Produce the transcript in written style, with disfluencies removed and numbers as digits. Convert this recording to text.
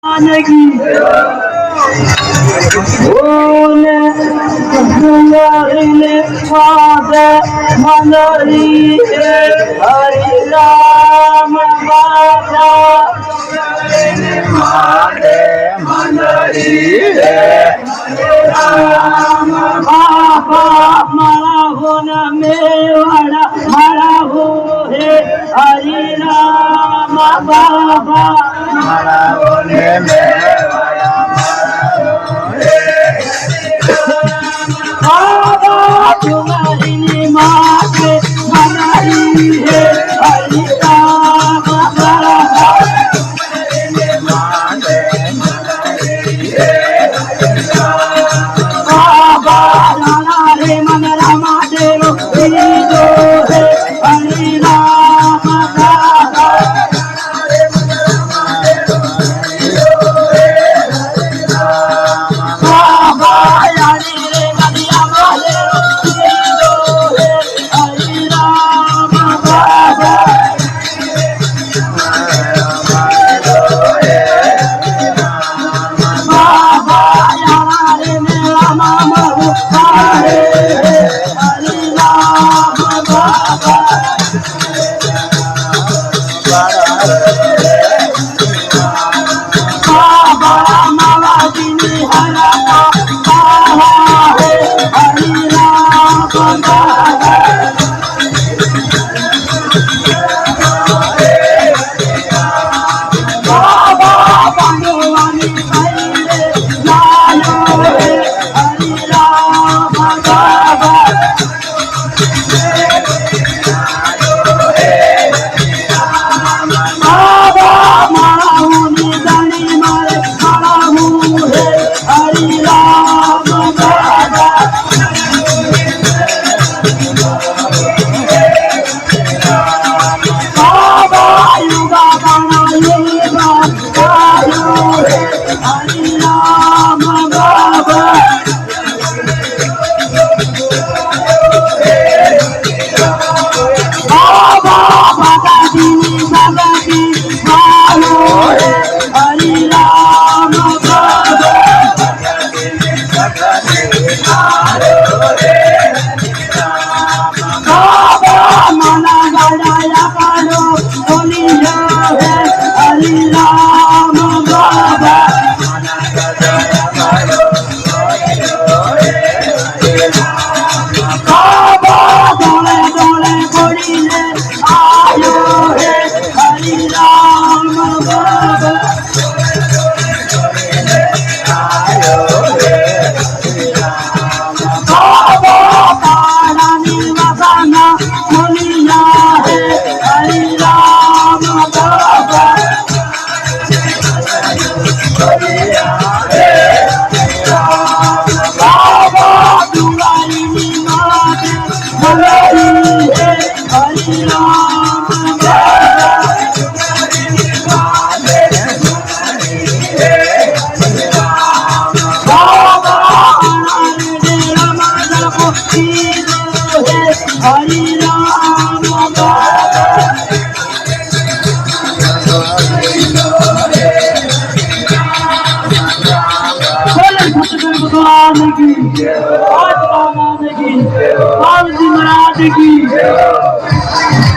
की ओले दुलारे पादे मनरी हरि राम बाबा मारे मनरी राम बाबा मारा हो न मेवाड़ा मारा हो है हरि राम बाबा मारा हो ने मेवाड़ा बाबा तुम्हारी माँ के मनाई है हरि राम बाबा बाबा राणा रे मन रामा देव जो है हरि राम बाबा महाराज की